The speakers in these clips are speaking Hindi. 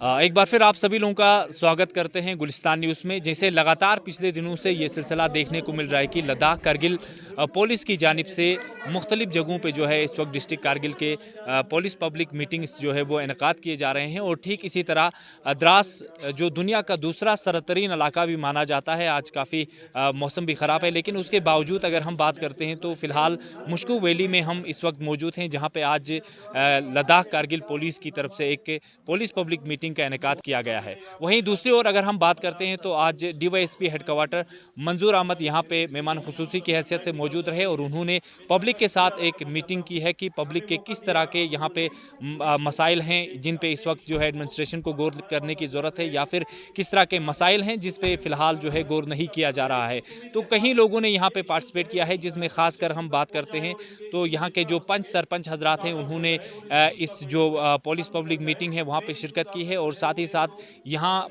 एक बार फिर आप सभी लोगों का स्वागत करते हैं गुलिस्तान न्यूज़ में। जैसे लगातार पिछले दिनों से ये सिलसिला देखने को मिल रहा है कि लद्दाख कारगिल पुलिस की जानिब से मुख्तलिफ जगहों पे जो है इस वक्त डिस्ट्रिक्ट कारगिल के पुलिस पब्लिक मीटिंग्स जो है वो इनकाद किए जा रहे हैं। और ठीक इसी तरह द्रास जो दुनिया का दूसरा सरतरीन इलाका भी माना जाता है, आज काफ़ी मौसम भी ख़राब है, लेकिन उसके बावजूद अगर हम बात करते हैं तो फ़िलहाल मुश्कू वैली में हम इस वक्त मौजूद हैं, जहाँ पर आज लद्दाख कारगिल पुलिस की तरफ से एक पुलिस पब्लिक मीटिंग का इनेकाद किया गया है। वहीं दूसरी ओर अगर हम बात करते हैं तो आज DYSP हेडक्वार्टर मंजूर अहमद यहाँ पे मेहमान खुसूसी की हैसियत से मौजूद रहे और उन्होंने पब्लिक के साथ एक मीटिंग की है कि पब्लिक के किस तरह के यहाँ पे मसाइल हैं जिन पे इस वक्त जो है एडमिनिस्ट्रेशन को गौर करने की ज़रूरत है, या फिर किस तरह के मसाइल हैं जिस पे फ़िलहाल जो है गौर नहीं किया जा रहा है। तो कई लोगों ने यहाँ पे पार्टिसिपेट किया है, जिसमें ख़ासकर हम बात करते हैं तो यहाँ के जो पंच सरपंच हजरात हैं उन्होंने इस जो पुलिस पब्लिक मीटिंग है वहाँ पे शिरकत की है, और साथ ही साथ यहाँ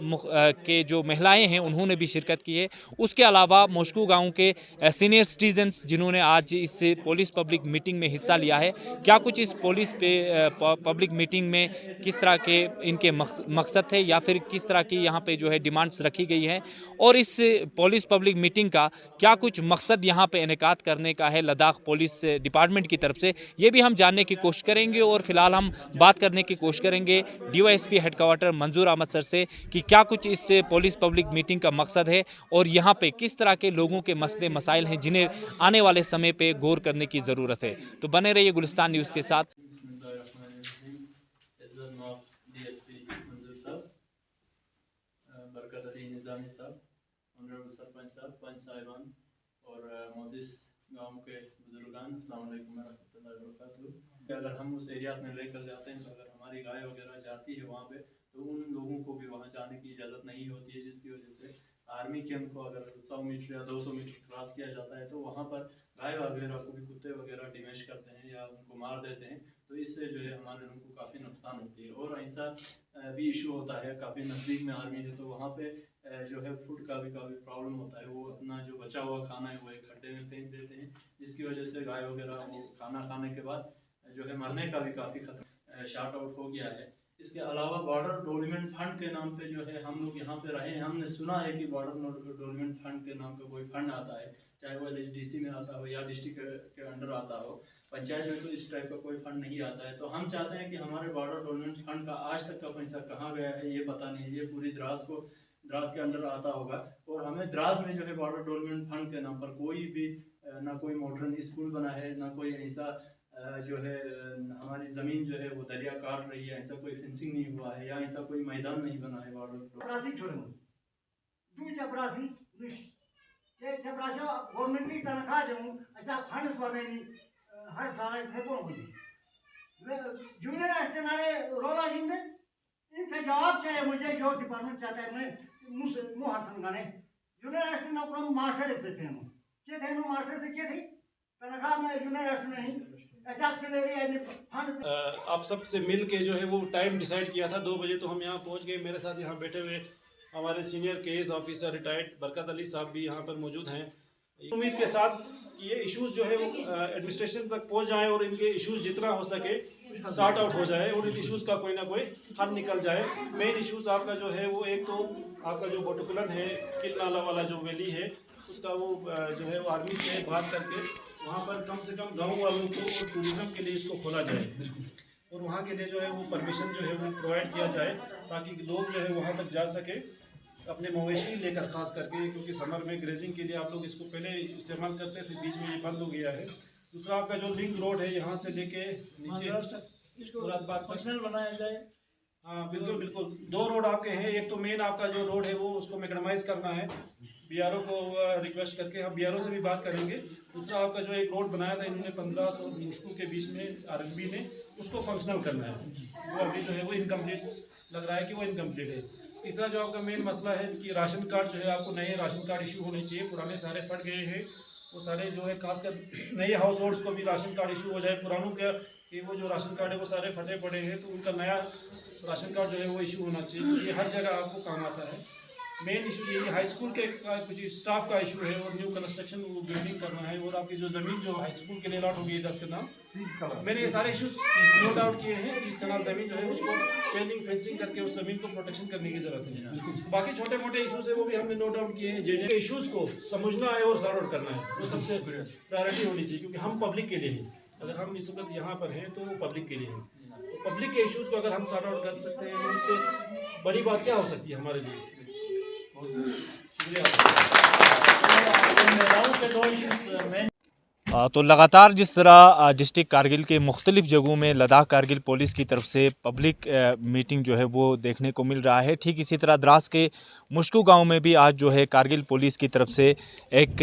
के जो महिलाएं हैं उन्होंने भी शिरकत की है। उसके अलावा मोशकू गांव के सीनियर सिटीजन्स जिन्होंने आज इस पुलिस पब्लिक मीटिंग में हिस्सा लिया है, क्या कुछ इस पुलिस पब्लिक मीटिंग में किस तरह के इनके मकसद थे या फिर किस तरह की यहाँ पे जो है डिमांड्स रखी गई है, और इस पुलिस पब्लिक मीटिंग का क्या कुछ मकसद यहाँ पे इनेकाद करने का है लद्दाख पुलिस डिपार्टमेंट की तरफ से, ये भी हम जानने की कोशिश करेंगे। और फिलहाल हम बात करने की कोशिश करेंगे DYSP हेडक्वार्टर मंजूर अहमद सर से कि क्या कुछ इस पुलिस पब्लिक मीटिंग का मकसद है और यहाँ पे किस तरह के लोगों के मसले मसाइल हैं जिन्हें आने वाले समय पे गौर करने की ज़रूरत है। तो बने रहिए गुलिस्तान न्यूज़ के साथ। गाँव के बुजुर्गान, अस्सलाम वालेकुम रहमतुल्लाहि व बरकातुहू। अगर हम उस एरियाज में लेकर जाते हैं तो अगर हमारी गाय वगैरह जाती है वहाँ पे तो उन लोगों को भी वहाँ जाने की इजाज़त नहीं होती है, जिसकी वजह से आर्मी के उनको अगर 100 मीटर या 200 मीटर क्रॉस किया जाता है तो वहाँ पर गाय वगैरह को भी कुत्ते वगैरह डिमेश करते हैं या उनको मार देते हैं। तो इससे जो है हमारे लोगों को काफ़ी नुकसान होती है, और ऐसा भी इशू होता है काफ़ी नज़दीक में आर्मी है तो वहाँ पे जो है फूड का भी काफ़ी प्रॉब्लम होता है। वो अपना जो बचा हुआ खाना है वो एक खड्डे में फेंक देते हैं, जिसकी वजह से गाय वगैरह वो खाना खाने के बाद जो है मरने का भी काफ़ी खतरा शार्ट आउट हो गया है। इसके अलावा बॉर्डर डेवलपमेंट फंड के नाम पे जो है हम लोग यहाँ पे रहे हैं, हमने सुना है कि बॉर्डर डेवलपमेंट फंड के नाम पे कोई फंड आता है, चाहे वो DC में आता हो या डिस्ट्रिक्ट के अंडर आता हो, पंचायत में तो इस टाइप का कोई फंड नहीं आता है। तो हम चाहते हैं कि हमारे बॉर्डर डेवलपमेंट फंड का आज तक का पैसा कहाँ गया है ये पता नहीं है। ये पूरी द्रास के अंडर आता होगा, और हमें द्रास में जो है बॉर्डर डेवलपमेंट फंड के नाम पर कोई भी ना कोई मॉडर्न स्कूल बना है, ना कोई ऐसा जो है हमारी ज़मीन जो है वो दरिया काट रही है, ऐसा कोई फेंसिंग नहीं हुआ है या ऐसा कोई मैदान नहीं बना है बॉर्डर। गवर्नमेंट की तनख्वाह देऊँ ऐसा फंड्स बनानी हर साल ऐसे कौन हुई जूनियर असिस्टेंट रोला जिंदे इनका जवाब चाहिए मुझे, जो डिपार्टमेंट चाहता है मैं मुँह हाथ लगाने जूनियर असिस्टेंट नौकरी मास्टर एक थे हम क्या थे मास्टर थे क्या थी तनख्वाह में जूनियर असिस्टेंट नहीं ऐसा अक्सर ले रही है। आप सब से मिल के जो है वो टाइम डिसाइड किया था 2 बजे, तो हम यहाँ पहुँच गए। मेरे साथ यहाँ बैठे हुए हमारे senior KS officer retired Barkat Ali साहब भी यहाँ पर मौजूद हैं। उम्मीद के साथ कि ये इश्यूज़ जो है वो एडमिनिस्ट्रेशन तक पहुँच जाएं और इनके इश्यूज़ जितना हो सके सॉर्ट आउट हो जाए और इन इश्यूज़ का कोई ना कोई हल निकल जाए। मेन इश्यूज़ आपका जो है वो एक तो आपका जो बोटकुलन है, किल नाला वाला जो वैली है, उसका वो जो है वो आर्मी से बात करके वहाँ पर कम से कम गाँव वालों को और टूरिज़्म के लिए इसको खोला जाए, और वहाँ के लिए जो है वो परमिशन जो है वो प्रोवाइड किया जाए ताकि लोग जो है वहाँ तक जा सके अपने मवेशी लेकर, ख़ास करके क्योंकि समर में ग्रेजिंग के लिए आप लोग इसको पहले इस्तेमाल करते थे, बीच में ये बंद हो गया है। दूसरा आपका जो लिंक रोड है यहाँ से लेके नीचे पर्सनल बनाया जाए। हाँ बिल्कुल बिल्कुल, 2 रोड आपके हैं। एक तो मेन आपका जो रोड है वो उसको मैकेडमाइज करना है, BRO को रिक्वेस्ट करके हम BRO से भी बात करेंगे। दूसरा आपका जो एक रोड बनाया था इन्होंने 1500 मुश्किल के बीच में RMB ने, उसको फंक्शनल करना है, वो अभी जो है वो इनकम्प्लीट लग रहा है कि वो इनकम्प्लीट है। तीसरा जो आपका मेन मसला है कि राशन कार्ड जो है आपको नए राशन कार्ड इशू होने चाहिए, पुराने सारे फट गए हैं, वो सारे जो है खासकर नए हाउस होल्ड्स को भी राशन कार्ड इशू हो जाए। पुरानों के कि वो जो राशन कार्ड है वो सारे फटे पड़े हैं, तो उनका नया राशन कार्ड जो है वो इशू होना चाहिए, ये हर जगह आपको काम आता है। मेन इशू यही हाई स्कूल के का कुछ स्टाफ का इशू है और न्यू कंस्ट्रक्शन वो बिल्डिंग करना है और आपकी जो ज़मीन जो हाई स्कूल के लिए अलॉट होगी 10 कनाल, मैंने ये सारे इशूज़ नोट आउट किए हैं। 30 कनाल ज़मीन जो है उसको चेनिंग फेंसिंग करके उस ज़मीन को प्रोटेक्शन करने की ज़रूरत है। बाकी छोटे मोटे इशूज़ है वो भी हमने नोट आउट किए हैं। जो इशूज़ को समझना है और सॉर्ट आउट करना है वो सबसे प्रायोरिटी होनी चाहिए, क्योंकि हम पब्लिक के लिए हैं। अगर हम इस वक्त यहाँ पर हैं तो वो पब्लिक के लिए है। तो पब्लिक के इश्यूज़ को अगर हम सॉर्ट आउट कर सकते हैं तो उससे बड़ी बात क्या हो सकती है हमारे लिए। तो लगातार जिस तरह डिस्ट्रिक्ट कारगिल के मुख्तलिफ जगहों में लद्दाख कारगिल पुलिस की तरफ से पब्लिक मीटिंग जो है वो देखने को मिल रहा है, ठीक इसी तरह द्रास के मुश्कू गांव में भी आज जो है कारगिल पुलिस की तरफ से एक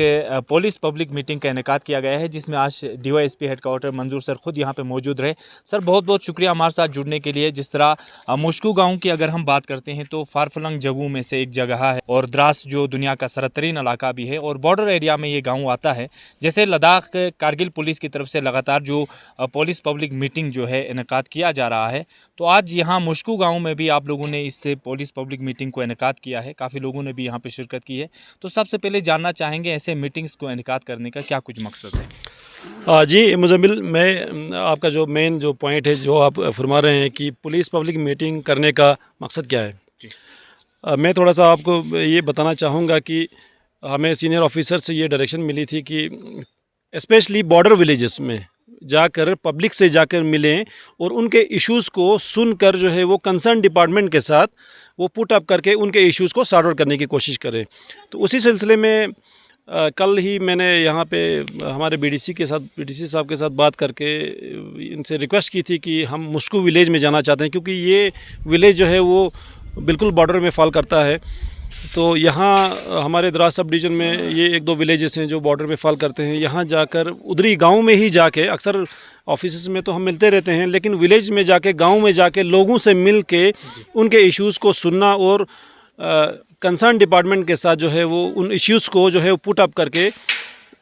पुलिस पब्लिक मीटिंग का इनेकाद किया गया है, जिसमें आज DYSP हेडक्वार्टर मंजूर सर खुद यहाँ पे मौजूद रहे। सर बहुत बहुत शुक्रिया हमारे साथ जुड़ने के लिए। जिस तरह मुश्कू गाँव की अगर हम बात करते हैं तो फारफलंग जगहों में से एक जगह है और द्रास जो दुनिया का सरतरीन इलाका भी है और बॉर्डर एरिया में ये गाँव आता है। जैसे लद्दाख कारगिल पुलिस की तरफ से लगातार जो पुलिस पब्लिक मीटिंग जो है इनेकाद किया जा रहा है, तो आज यहाँ मुश्कू गांव में भी आप लोगों ने इससे पुलिस पब्लिक मीटिंग को इनेकाद किया है, काफ़ी लोगों ने भी यहाँ पे शिरकत की है। तो सबसे पहले जानना चाहेंगे ऐसे मीटिंग्स को इनेकाद करने का क्या कुछ मकसद है? जी मुजम्मिल, मैं आपका जो मेन जो पॉइंट है जो आप फरमा रहे हैं कि पुलिस पब्लिक मीटिंग करने का मकसद क्या है, मैं थोड़ा सा आपको ये बताना चाहूँगा कि हमें सीनियर ऑफिसर से ये डायरेक्शन मिली थी कि स्पेशली बॉर्डर विलेजेस में जाकर पब्लिक से जाकर मिलें और उनके इश्यूज़ को सुनकर जो है वो कंसर्न डिपार्टमेंट के साथ वो पुट अप करके उनके इश्यूज़ को सॉर्ट आउट करने की कोशिश करें। तो उसी सिलसिले में कल ही मैंने यहाँ पे हमारे BDC साहब के साथ बात करके इनसे रिक्वेस्ट की थी कि हम मुश्कू विलेज में जाना चाहते हैं, क्योंकि ये विलेज जो है वो बिल्कुल बॉर्डर में फॉल करता है। तो यहाँ हमारे द्रास सब डिवीज़न में ये 1-2 विलेजेस हैं जो बॉर्डर पे फॉल करते हैं। यहाँ जाकर उधरी गांव में ही जाके, अक्सर ऑफिस में तो हम मिलते रहते हैं, लेकिन विलेज में जाके गांव में जाके लोगों से मिल के उनके इश्यूज़ को सुनना और कंसर्न डिपार्टमेंट के साथ जो है वो उन इश्यूज़ को जो है वो पुट अप करके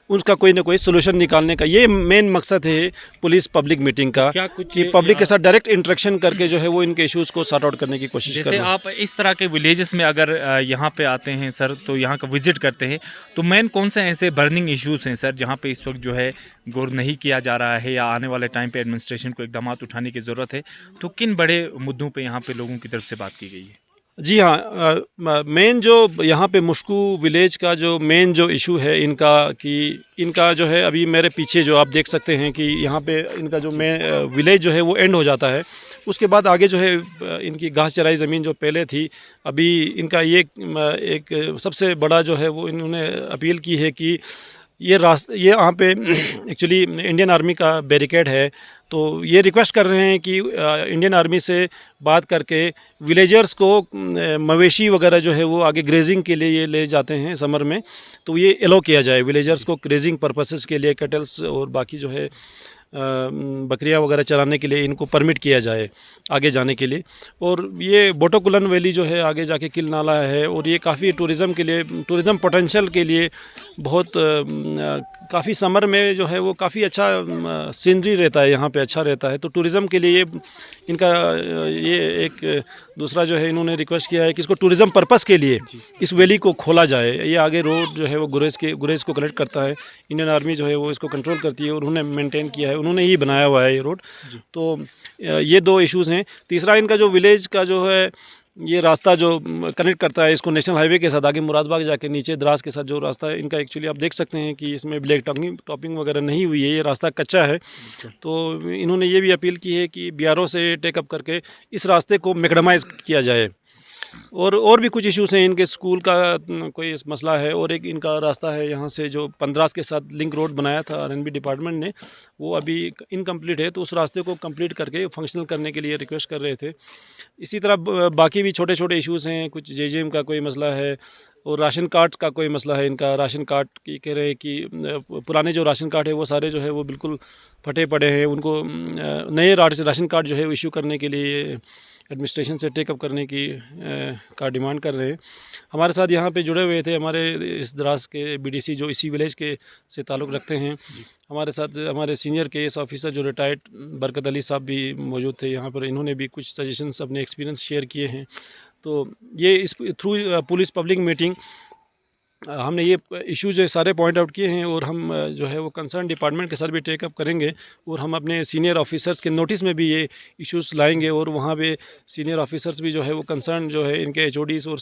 उसका कोई ना कोई सोल्यूशन निकालने का ये मेन मकसद है पुलिस पब्लिक मीटिंग का, कि पब्लिक के साथ डायरेक्ट इंटरेक्शन करके जो है वो इनके इश्यूज़ को सॉर्ट आउट करने की कोशिश करें। जैसे आप इस तरह के विलेजेस में अगर यहाँ पे आते हैं सर, तो यहाँ का विजिट करते हैं, तो मेन कौन से ऐसे बर्निंग इश्यूज़ हैं सर जहाँ पे इस वक्त जो है गौर नहीं किया जा रहा है या आने वाले टाइम पे एडमिनिस्ट्रेशन को इकदाम उठाने की ज़रूरत है, तो किन बड़े मुद्दों पर यहाँ पे लोगों की तरफ से बात की गई है? जी हाँ, मेन जो यहाँ पे मुश्कू विलेज का जो मेन जो इशू है इनका जो है, अभी मेरे पीछे जो आप देख सकते हैं कि यहाँ पे इनका जो विलेज जो है वो एंड हो जाता है। उसके बाद आगे जो है इनकी घास चराई ज़मीन जो पहले थी, अभी इनका ये एक सबसे बड़ा जो है वो इन्होंने अपील की है कि ये यहाँ पे एक्चुअली इंडियन आर्मी का बैरिकेड है, तो ये रिक्वेस्ट कर रहे हैं कि इंडियन आर्मी से बात करके विलेजर्स को मवेशी वगैरह जो है वो आगे ग्रेजिंग के लिए ये ले जाते हैं समर में, तो ये एलो किया जाए विलेजर्स को ग्रेजिंग पर्पसेस के लिए, कैटल्स और बाकी जो है बकरियां वगैरह चराने के लिए इनको परमिट किया जाए आगे जाने के लिए। और ये बोटोकुलन वैली जो है आगे जाके किल नाला है और ये काफ़ी टूरिज़म के लिए, टूरिज़म पोटेंशियल के लिए बहुत काफ़ी समर में जो है वो काफ़ी अच्छा सीनरी रहता है यहाँ पे, अच्छा रहता है। तो टूरिज़म के लिए इनका ये एक दूसरा जो है इन्होंने रिक्वेस्ट किया है कि इसको टूरिज़म पर्पस के लिए इस वैली को खोला जाए। ये आगे रोड जो है वो गुरेज को कनेक्ट करता है, इंडियन आर्मी जो है वो इसको कंट्रोल करती है और उन्होंने मेंटेन किया है, उन्होंने ही बनाया हुआ है ये रोड। तो ये 2 इश्यूज़ हैं। तीसरा इनका जो विलेज का जो है ये रास्ता जो कनेक्ट करता है इसको नेशनल हाईवे के साथ आगे मुरादबाग जाके नीचे द्रास के साथ जो रास्ता है इनका, एक्चुअली आप देख सकते हैं कि इसमें ब्लैक टॉपिंग वगैरह नहीं हुई है, ये रास्ता कच्चा है। तो इन्होंने ये भी अपील की है कि BRO से टेकअप करके इस रास्ते को मैकडमाइज़ किया जाए। और भी कुछ इश्यूज़ हैं, इनके स्कूल का कोई मसला है और एक इनका रास्ता है यहाँ से जो पंद्रास के साथ लिंक रोड बनाया था RNB डिपार्टमेंट ने, वो अभी इनकम्प्लीट है, तो उस रास्ते को कंप्लीट करके फंक्शनल करने के लिए रिक्वेस्ट कर रहे थे। इसी तरह बाकी भी छोटे छोटे इश्यूज़ हैं, कुछ JJM का कोई मसला है और राशन कार्ड का कोई मसला है इनका। राशन कार्ड की कह रहे हैं कि पुराने जो राशन कार्ड है वो सारे जो है वो बिल्कुल फटे पड़े हैं, उनको नए राशन कार्ड जो है इशू करने के लिए एडमिनिस्ट्रेशन से टेकअप करने की का डिमांड कर रहे हैं। हमारे साथ यहाँ पे जुड़े हुए थे हमारे इस द्रास के BDC जो इसी विलेज के से ताल्लुक़ रखते हैं। हमारे साथ हमारे सीनियर KS ऑफिसर जो रिटायर्ड बरकत अली साहब भी मौजूद थे यहाँ पर, इन्होंने भी कुछ सजेशंस अपने एक्सपीरियंस शेयर किए हैं। तो ये इस थ्रू पुलिस पब्लिक मीटिंग हमने ये इशू जो सारे पॉइंट आउट किए हैं और हम जो है वो कंसर्न डिपार्टमेंट के साथ भी टेकअप करेंगे और हम अपने सीनियर ऑफिसर्स के नोटिस में भी ये इश्यूज लाएंगे और वहाँ पे सीनियर ऑफिसर्स भी जो है वो कंसर्न जो है इनके एचओडीज और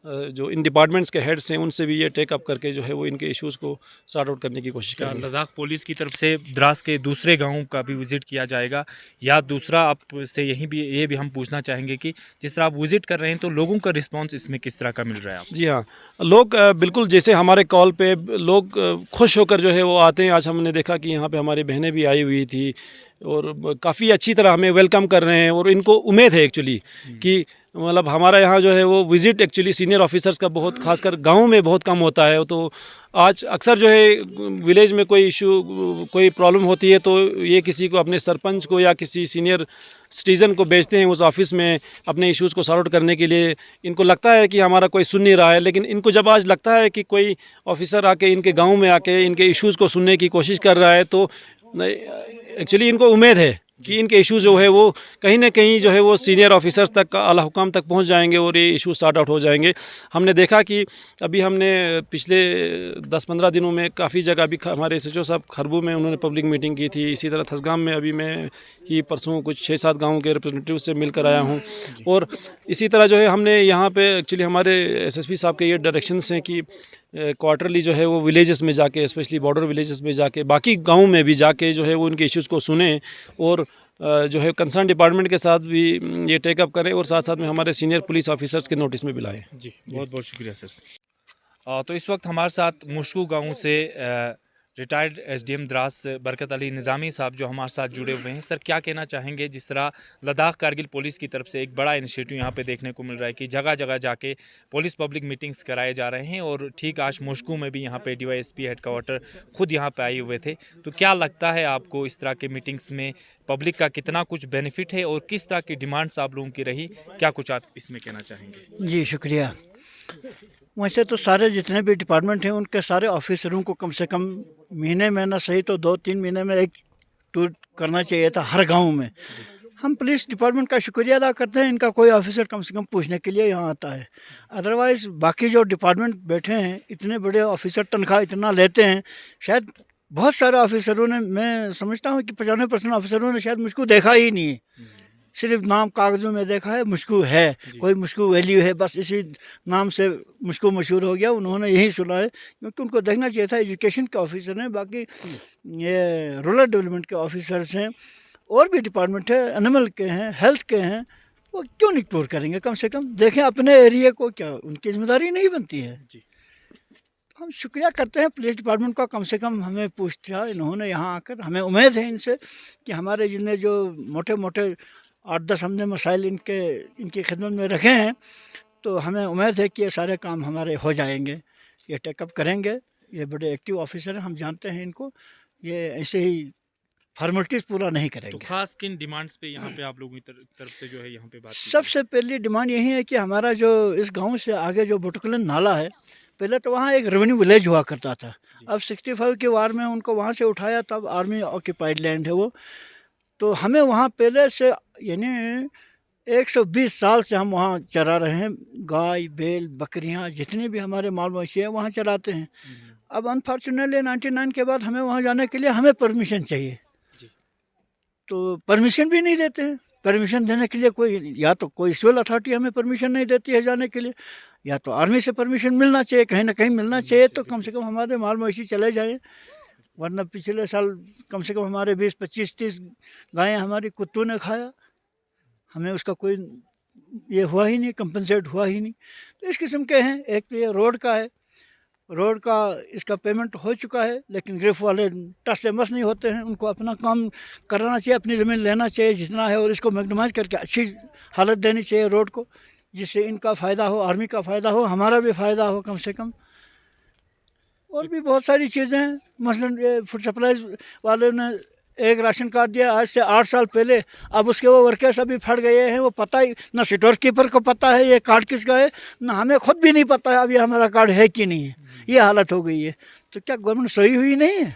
जो इन डिपार्टमेंट्स के हेड्स हैं उनसे भी ये टेकअप करके जो है वो इनके इश्यूज़ को सॉर्ट आउट करने की कोशिश करेंगे। लद्दाख पुलिस की तरफ से द्रास के दूसरे गांवों का भी विजिट किया जाएगा, या दूसरा आपसे ये भी हम पूछना चाहेंगे कि जिस तरह आप विजिट कर रहे हैं तो लोगों का रिस्पांस इसमें किस तरह का मिल रहा है आपको? जी हाँ, लोग बिल्कुल जैसे हमारे कॉल पे लोग खुश होकर जो है वो आते हैं। आज हमने देखा कि यहाँ पे हमारी बहनें भी आई हुई थी और काफ़ी अच्छी तरह हमें वेलकम कर रहे हैं और इनको उम्मीद है एक्चुअली कि मतलब हमारा यहाँ जो है वो विज़िट एक्चुअली सीनियर ऑफिसर्स का बहुत खासकर गाँव में बहुत कम होता है। तो आज अक्सर जो है विलेज में कोई इशू कोई प्रॉब्लम होती है तो ये किसी को अपने सरपंच को या किसी सीनियर सिटीज़न को भेजते हैं उस ऑफ़िस में अपने इश्यूज़ को सॉर्ट आउट करने के लिए। इनको लगता है कि हमारा कोई सुन नहीं रहा है, लेकिन इनको जब आज लगता है कि कोई ऑफिसर आके इनके गाँव में आके इनके इश्यूज़ को सुनने की कोशिश कर रहा है तो एक्चुअली इनको उम्मीद है कि इनके इशू जो है वो कहीं ना कहीं जो है वो सीनियर ऑफिसर्स तक आला हुकाम तक पहुंच जाएंगे और ये इशू सॉर्ट आउट हो जाएंगे। हमने देखा कि अभी हमने पिछले 10-15 दिनों में काफ़ी जगह अभी हमारे एसएचओ साहब खरबू में उन्होंने पब्लिक मीटिंग की थी। इसी तरह थसगाम में अभी मैं ही परसों कुछ 6-7 गाँवों के रिप्रेजेंटेटिव से मिलकर आया हूँ। और इसी तरह जो है हमने यहाँ पे एक्चुअली हमारे एसएसपी साहब के ये डायरेक्शंस हैं कि क्वार्टरली जो है वो विलेजेस में जाके स्पेशली बॉर्डर विलेजेस में जाके बाकी गाँव में भी जाके जो है वो उनके इश्यूज़ को सुने और जो है कंसर्न डिपार्टमेंट के साथ भी ये टेकअप करें और साथ साथ में हमारे सीनियर पुलिस ऑफिसर्स के नोटिस में भी लाएं। जी, बहुत बहुत शुक्रिया सर। तो इस वक्त हमारे साथ मुश्कू गाँव से रिटायर्ड एसडीएम द्रास बरकत अली निज़ामी साहब जो हमारे साथ जुड़े हुए हैं। सर, क्या कहना चाहेंगे जिस तरह लद्दाख कारगिल पुलिस की तरफ से एक बड़ा इनिशिएटिव यहाँ पे देखने को मिल रहा है कि जगह जगह जाके पुलिस पब्लिक मीटिंग्स कराए जा रहे हैं और ठीक आज मुश्कू में भी यहाँ पे डीवाईएसपी हेडक्वार्टर खुद यहाँ पे आए हुए थे, तो क्या लगता है आपको इस तरह के मीटिंग्स में पब्लिक का कितना कुछ बेनिफिट है और किस तरह की डिमांड्स आप लोगों की रही, क्या कुछ आप इसमें कहना चाहेंगे? जी शुक्रिया। वैसे तो सारे जितने भी डिपार्टमेंट हैं उनके सारे ऑफिसरों को कम से कम महीने में ना सही तो 2-3 महीने में एक टूर करना चाहिए था हर गांव में। हम पुलिस डिपार्टमेंट का शुक्रिया अदा करते हैं, इनका कोई ऑफिसर कम से कम पूछने के लिए यहाँ आता है। अदरवाइज़ बाकी जो डिपार्टमेंट बैठे हैं इतने बड़े ऑफिसर तनख्वाह इतना लेते हैं, शायद बहुत सारे ऑफिसरों ने, मैं समझता हूँ कि 95% ऑफिसरों ने शायद मुझको देखा ही नहीं है, सिर्फ नाम कागज़ों में देखा है मुश्कू है, कोई मुश्कू वैल्यू है, बस इसी नाम से मुश्कू मशहूर हो गया। उन्होंने यही सुना है क्योंकि उनको देखना चाहिए था एजुकेशन के ऑफिसर हैं, बाकी ये रूरल डेवलपमेंट के ऑफिसर्स हैं और भी डिपार्टमेंट है, एनिमल के हैं, हेल्थ के हैं, वो क्यों नहीं टूर करेंगे? कम से कम देखें अपने एरिया को, क्या उनकी जिम्मेदारी नहीं बनती है? हम शुक्रिया करते हैं पुलिस डिपार्टमेंट का, कम से कम हमें पूछता इन्होंने यहाँ आकर। हमें उम्मीद है इनसे कि हमारे जितने जो मोटे मोटे 8-10 हमने मसाइल इनकी खिदमत में रखे हैं, तो हमें उम्मीद है कि ये सारे काम हमारे हो जाएंगे, ये टेकअप करेंगे। ये बड़े एक्टिव ऑफिसर हैं, हम जानते हैं इनको, ये ऐसे ही फॉर्मेलिटीज़ पूरा नहीं करेंगे। तो खास किन डिमांड्स पे यहाँ पे आप लोगों की तरफ से जो है यहाँ पे बात की? सबसे पहली डिमांड यही है कि हमारा जो इस गाँव से आगे जो बुटकलन नाला है, पहले तो वहाँ एक रेवेन्यू विलेज हुआ करता था, अब 65 के वार में उनको वहाँ से उठाया, तब आर्मी ऑक्यूपाइड लैंड है वो। तो हमें वहाँ पहले से यानी 120 साल से हम वहाँ चरा रहे हैं, गाय बैल बकरियाँ जितनी भी हमारे माल मवेशी है वहाँ चराते हैं। अब अनफॉर्चुनेटली 99 के बाद हमें वहाँ जाने के लिए हमें परमिशन चाहिए, तो परमिशन भी नहीं देते हैं। परमिशन देने के लिए कोई, या तो कोई सिविल अथॉरिटी हमें परमिशन नहीं देती है जाने के लिए, या तो आर्मी से परमिशन मिलना चाहिए, कहीं ना कहीं मिलना चाहिए, तो कम से कम हमारे माल मवेशी चले जाएँ। वरना पिछले साल कम से कम हमारे 20-25-30 गायें हमारी कुत्तों ने खाया, हमें उसका कोई ये हुआ ही नहीं, कंपनसेट हुआ ही नहीं। तो इस किस्म के हैं। एक तो ये रोड का है, रोड का इसका पेमेंट हो चुका है, लेकिन गिरफ्त वाले टस से मस नहीं होते हैं, उनको अपना काम करना चाहिए, अपनी ज़मीन लेना चाहिए जितना है और इसको मैगनीमाइज करके अच्छी हालत देनी चाहिए रोड को, जिससे इनका फ़ायदा हो, आर्मी का फ़ायदा हो, हमारा भी फ़ायदा हो कम से कम। और भी बहुत सारी चीज़ें हैं, मसलन ये फूड सप्लाईज वाले ने एक राशन कार्ड दिया आज से 8 साल पहले, अब उसके वो वर्कर्स अभी फट गए हैं, वो पता ही ना स्टोर कीपर को पता है ये कार्ड किसका है, ना हमें खुद भी नहीं पता है अभी हमारा कार्ड है कि नहीं है। ये हालत हो गई है। तो क्या गवर्नमेंट सोई हुई नहीं है?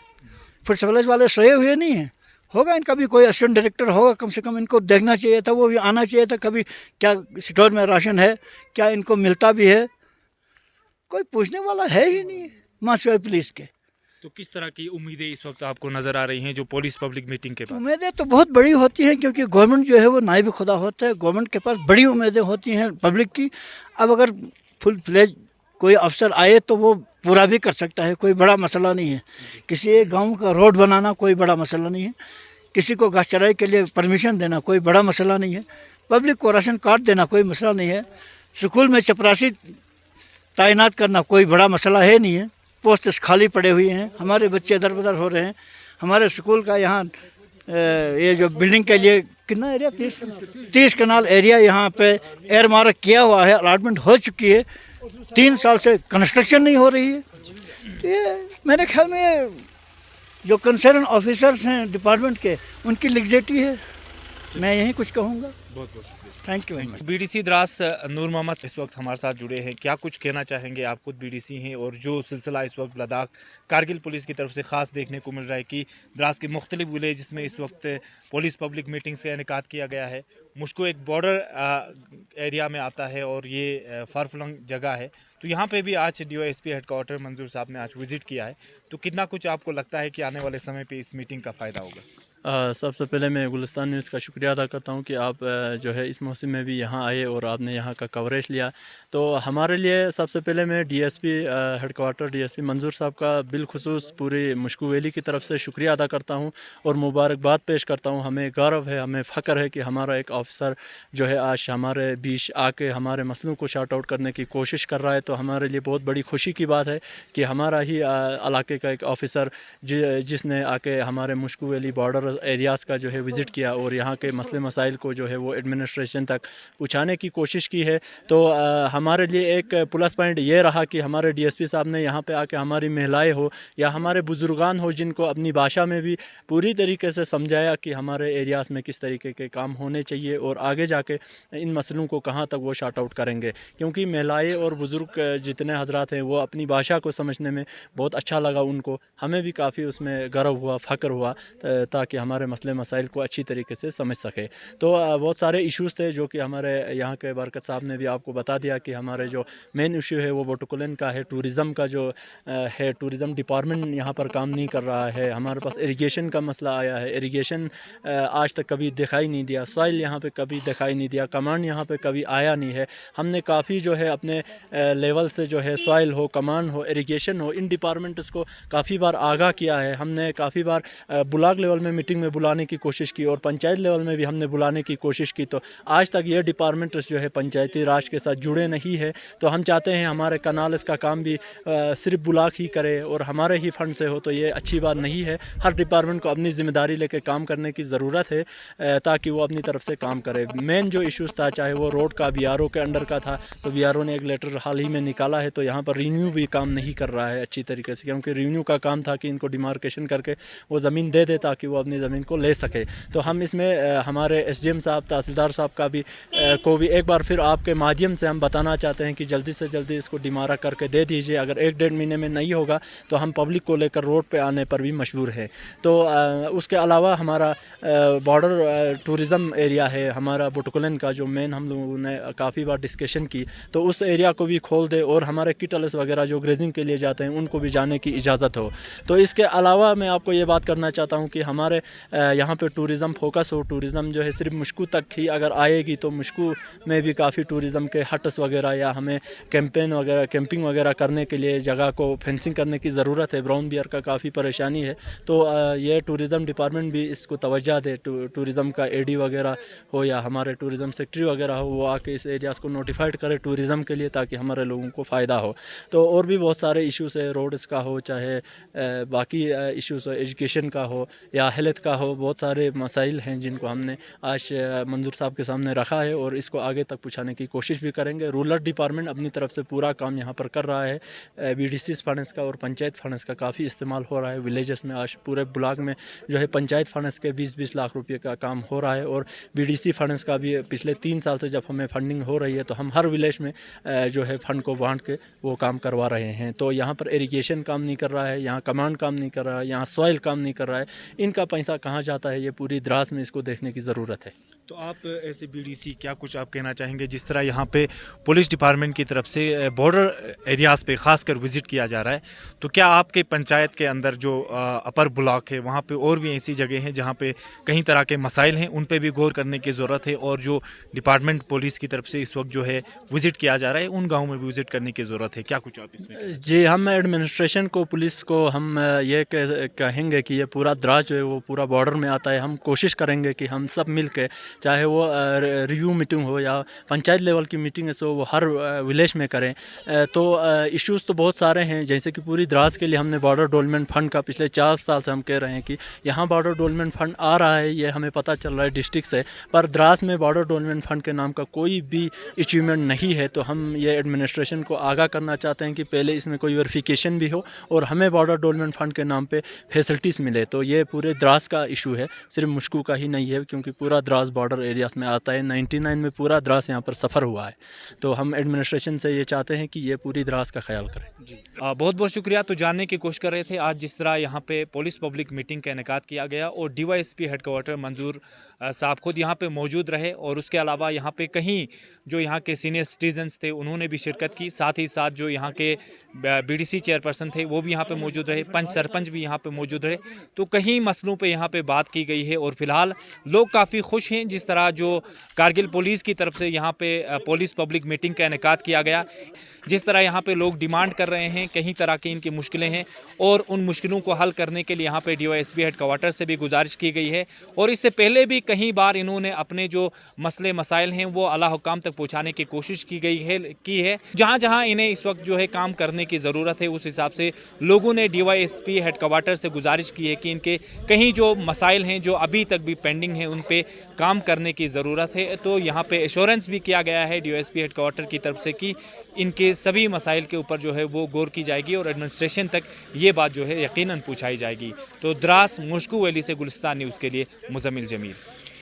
फूड सप्लाईज वाले सोए हुए नहीं हैं, होगा इनका भी कोई असिस्टेंट डायरेक्टर होगा, कम से कम इनको देखना चाहिए था, वो भी आना चाहिए था कभी, क्या स्टोर में राशन है, क्या इनको मिलता भी है, कोई पूछने वाला है ही नहीं मानसवाई पुलिस के। तो किस तरह की उम्मीदें इस वक्त आपको नज़र आ रही हैं जो पुलिस पब्लिक मीटिंग के बाद? उम्मीदें तो बहुत बड़ी होती हैं, क्योंकि गवर्नमेंट जो है वो नायब खुदा होता है, गवर्नमेंट के पास बड़ी उम्मीदें होती हैं पब्लिक की। अब अगर फुल फ्लेज कोई अफसर आए तो वो पूरा भी कर सकता है, कोई बड़ा मसला नहीं है। किसी एक गांव का रोड बनाना कोई बड़ा मसला नहीं है, किसी को घास चराई के लिए परमिशन देना कोई बड़ा मसला नहीं है, पब्लिक को राशन कार्ड देना कोई मसला नहीं है, स्कूल में चपरासी तैनात करना कोई बड़ा मसला है नहीं है। पोस्ट खाली पड़े हुए हैं, हमारे बच्चे दर बदर हो रहे हैं। हमारे स्कूल का यहाँ ये जो बिल्डिंग के लिए कितना एरिया 30 कनाल एरिया यहाँ पे एयर मार्क किया हुआ है, अलॉटमेंट हो चुकी है, 3 साल से कंस्ट्रक्शन नहीं हो रही है। तो ये मेरे ख्याल में जो कंसर्न ऑफिसर्स हैं डिपार्टमेंट के, उनकी लिग्जिटी है, मैं यही कुछ कहूँगा। बहुत बहुत शुक्रिया। Thank you very much. BDC Dras Noor Mohammad इस वक्त हमारे साथ जुड़े हैं, क्या कुछ कहना चाहेंगे? आप खुद बीडीसी हैं और जो सिलसिला इस वक्त लद्दाख कारगिल पुलिस की तरफ से ख़ास देखने को मिल रहा है कि द्रास के मुख्तलिफ विलेज में इस वक्त पुलिस पब्लिक मीटिंग्स का इनेकाद किया गया है। मुश्को एक बॉर्डर एरिया में आता है और ये फारफलंग जगह है, तो यहाँ पे भी आज DOSP हेडक्वार्टर मंजूर साहब ने आज विज़िट किया है। तो कितना कुछ आपको लगता है कि आने वाले समय पे इस मीटिंग का फ़ायदा होगा? सबसे पहले मैं गुलिस्तान न्यूज़ का शुक्रिया अदा करता हूं कि आप जो है इस मौसम में भी यहाँ आए और आपने यहाँ का कवरेज लिया। तो हमारे लिए सबसे पहले मैं DSP हेडक्वार्टर DSP मंजूर साहब का बिलखुसूस पूरी मुश्को वैली की तरफ से शुक्रिया अदा करता हूं और मुबारकबाद पेश करता हूं। हमें गर्व है, हमें फ़ख्र है कि हमारा एक ऑफिसर जो है आज हमारे बीच आके हमारे मसलों को शार्ट आउट करने की कोशिश कर रहा है। तो हमारे लिए बहुत बड़ी खुशी की बात है कि हमारा ही इलाके का एक ऑफिसर जिसने आके हमारे मुश्को वैली बॉर्डर एरियाज़ का जो है विज़िट किया और यहाँ के मसले मसाइल को जो है वो एडमिनिस्ट्रेशन तक पहुँचाने की कोशिश की है। तो हमारे लिए एक प्लस पॉइंट ये रहा कि हमारे DSP साहब ने यहाँ पे आके हमारी महिलाएं हो या हमारे बुजुर्गान हो, जिनको अपनी भाषा में भी पूरी तरीके से समझाया कि हमारे एरियाज़ में किस तरीके के काम होने चाहिए और आगे जाके इन मसलों को कहाँ तक वो शार्ट आउट करेंगे। क्योंकि महिलाएँ और बुज़ुर्ग जितने हजरात हैं वो अपनी भाषा को समझने में बहुत अच्छा लगा उनको, हमें भी काफ़ी उसमें गर्व हुआ, फ़ख्र हुआ, ताकि हमारे मसले मसाइल को अच्छी तरीके से समझ सके। तो बहुत सारे इश्यूज़ थे जो कि हमारे यहाँ के बरकत साहब ने भी आपको बता दिया कि हमारे जो मेन इशू है वो बोटकुलन का है, टूरिज़म का जो है, टूरिज़म डिपार्टमेंट यहाँ पर काम नहीं कर रहा है। हमारे पास इरिगेशन का मसला आया है, इरिगेशन आज तक कभी दिखाई नहीं दिया, सॉइल यहाँ पे कभी दिखाई नहीं दिया, कमांड यहाँ पे कभी आया नहीं है। हमने काफ़ी जो है अपने लेवल से जो है सॉइल हो, कमांड हो, इरिगेशन हो, इन डिपार्टमेंट्स को काफ़ी बार आगाह किया है। हमने काफ़ी बार ब्लॉक लेवल में मीटिंग में बुलाने की कोशिश की और पंचायत लेवल में भी हमने बुलाने की कोशिश की। तो आज तक ये डिपार्टमेंट्स जो है पंचायती राज के साथ जुड़े नहीं है। तो हम चाहते हैं हमारे कनाल्स का काम भी सिर्फ ब्लॉक ही करे और हमारे ही फंड से हो, तो ये अच्छी बात नहीं है। हर डिपार्टमेंट को अपनी ज़िम्मेदारी लेकर काम करने की ज़रूरत है ताकि वो अपनी तरफ से काम करे। मेन जो इशूज़ था, चाहे वो रोड का BRO के अंडर का था, तो BRO ने एक लेटर हाल ही में निकाला है। तो यहाँ पर रिन्यू भी काम नहीं कर रहा है अच्छी तरीके से, क्योंकि रिन्यू का काम था कि इनको डिमार्केशन करके वो ज़मीन दे दे ताकि वो अपनी ज़मीन को ले सके। तो हम इसमें हमारे SDM साहब, तहसीलदार साहब का भी को भी एक बार फिर आपके माध्यम से हम बताना चाहते हैं कि जल्दी से जल्दी इसको डिमारा करके दे दीजिए। अगर 1-1.5 महीने में नहीं होगा तो हम पब्लिक को लेकर रोड पे आने पर भी मजबूर है। तो उसके अलावा हमारा बॉर्डर टूरिज़म एरिया है हमारा बोटकुलन का, जो मेन हम लोगों ने काफ़ी बार डिस्कशन की, तो उस एरिया को भी खोल दे और हमारे किटल्स वगैरह जो ग्रेजिंग के लिए जाते हैं उनको भी जाने की इजाज़त हो। तो इसके अलावा मैं आपको ये बात करना चाहता हूँ कि हमारे यहाँ पे टूरिज़म फोकस हो। टूरिज़म जो है सिर्फ मुश्को तक ही अगर आएगी तो मुश्को में भी काफ़ी टूरिज़म के हट्स वगैरह या हमें कैंपिंग वगैरह करने के लिए जगह को फेंसिंग करने की ज़रूरत है। ब्राउन बियर का काफ़ी परेशानी है। तो ये टूरिज़म डिपार्टमेंट भी इसको तवज्जो दे। टूरिज़म का AD वगैरह हो या हमारे टूरिज़म सेक्रेटरी वगैरह हो, वो आके इस एरियाज़ को नोटिफाइड करे टूरिज़म के लिए, ताकि हमारे लोगों को फ़ायदा हो। तो और भी बहुत सारे इश्यूज़ है, रोड्स का हो, चाहे बाकी इश्यूज़ हो, एजुकेशन का हो या हेल्थ का हो, बहुत सारे मसाइल हैं जिनको हमने आज मंजूर साहब के सामने रखा है और इसको आगे तक पहुँचाने की कोशिश भी करेंगे। रूरल डिपार्टमेंट अपनी तरफ से पूरा काम यहाँ पर कर रहा है। BDC फंड्स का और पंचायत फंड्स का काफ़ी इस्तेमाल हो रहा है। विलेजेस में आज पूरे ब्लॉक में जो है पंचायत फंड्स के 20-20 लाख रुपये का काम हो रहा है और BDC फंड्स का भी पिछले 3 साल से जब हमें फंडिंग हो रही है तो हम हर विलेज में जो है फ़ंड को बांट के वो काम करवा रहे हैं। तो यहाँ पर इरिगेशन काम नहीं कर रहा है, यहाँ कमांड काम नहीं कर रहा है, यहाँ सॉइल काम नहीं कर रहा है। इनका पैसा कहाँ जाता है, ये पूरी द्रास में इसको देखने की ज़रूरत है। तो आप ऐसे बीडीसी क्या कुछ आप कहना चाहेंगे, जिस तरह यहाँ पे पुलिस डिपार्टमेंट की तरफ से बॉर्डर एरियाज़ पे ख़ासकर विज़िट किया जा रहा है, तो क्या आपके पंचायत के अंदर जो अपर ब्लॉक है वहाँ पे और भी ऐसी जगह हैं जहाँ पे कई तरह के मसाइल हैं, उन पे भी गौर करने की ज़रूरत है, और जो डिपार्टमेंट पुलिस की तरफ से इस वक्त जो है विज़िट किया जा रहा है उन गाँव में भी विज़िट करने की ज़रूरत है? क्या कुछ आप इसमें? जी, हम एडमिनिस्ट्रेशन को, पुलिस को हम ये कहेंगे कि ये पूरा द्रास जो है वो पूरा बॉर्डर में आता है। हम कोशिश करेंगे कि हम सब मिल के, चाहे वो रिव्यू मीटिंग हो या पंचायत लेवल की मीटिंग है, सो वो हर विलेज में करें। तो इश्यूज़ तो बहुत सारे हैं, जैसे कि पूरी द्रास के लिए हमने बॉर्डर डेवलपमेंट फ़ंड का पिछले 4 साल से हम कह रहे हैं कि यहाँ बॉर्डर डेवलपमेंट फ़ंड आ रहा है, ये हमें पता चल रहा है डिस्ट्रिक्ट से, पर द्रास में बॉर्डर डेवलपमेंट फ़ंड के नाम का कोई भी अचीवमेंट नहीं है। तो हम ये एडमिनिस्ट्रेशन को आगाह करना चाहते हैं कि पहले इसमें कोई वेरिफिकेशन भी हो और हमें बॉर्डर डेवलपमेंट फ़ंड के नाम पे फैसिलिटीज़ मिले। तो ये पूरे द्रास का इशू है, सिर्फ मुश्कू का ही नहीं है, क्योंकि पूरा द्रास बॉर्डर एरियाज़ में आता है। 99 में पूरा द्रास यहाँ पर सफ़र हुआ है। तो हम एडमिनिस्ट्रेशन से ये चाहते हैं कि ये पूरी द्रास का ख्याल करें। जी, बहुत बहुत शुक्रिया। तो जानने की कोशिश कर रहे थे आज जिस तरह यहाँ पे पुलिस पब्लिक मीटिंग का इनेकाद किया गया और DYSP हेडक्वार्टर मंजूर साहब खुद यहाँ पे मौजूद रहे, और उसके अलावा यहाँ पे कहीं जो यहाँ के सीनियर सिटीजन्स थे उन्होंने भी शिरकत की, साथ ही साथ जो यहाँ के BDC चेयरपर्सन थे वो भी यहाँ पे मौजूद रहे, पंच सरपंच भी यहाँ पे मौजूद रहे। तो कहीं मसलों पे यहाँ पे बात की गई है और फिलहाल लोग काफ़ी खुश हैं जिस तरह जो कारगिल पुलिस की तरफ से यहाँ पे पुलिस पब्लिक मीटिंग का इनेकाद किया गया। जिस तरह यहाँ पे लोग डिमांड कर रहे हैं, कई तरह की इनकी मुश्किलें हैं, और उन मुश्किलों को हल करने के लिए यहाँ पे DYSP हेडक्वार्टर से भी गुजारिश की गई है। और इससे पहले भी कई बार इन्होंने अपने जो मसले मसाइल हैं वो आला हुक्काम तक पहुँचाने की कोशिश की है। जहाँ जहाँ इन्हें इस वक्त जो है काम करने की ज़रूरत है, उस हिसाब से लोगों ने DYSP हेडक्वार्टर से गुजारिश की है कि इनके कहीं जो मसाइल हैं जो अभी तक भी पेंडिंग हैं उन पर काम करने की ज़रूरत है। तो यहाँ पे एश्योरेंस भी किया गया है DYSP हेडक्वार्टर की तरफ से कि इनके सभी मसाइल के ऊपर जो है वो गौर की जाएगी और एडमिनिस्ट्रेशन तक ये बात जो है यकीनन पहुँचाई जाएगी। तो द्रास मुश्कू वैली से गुलिस्तान न्यूज़ के लिए मुज़म्मिल जमील।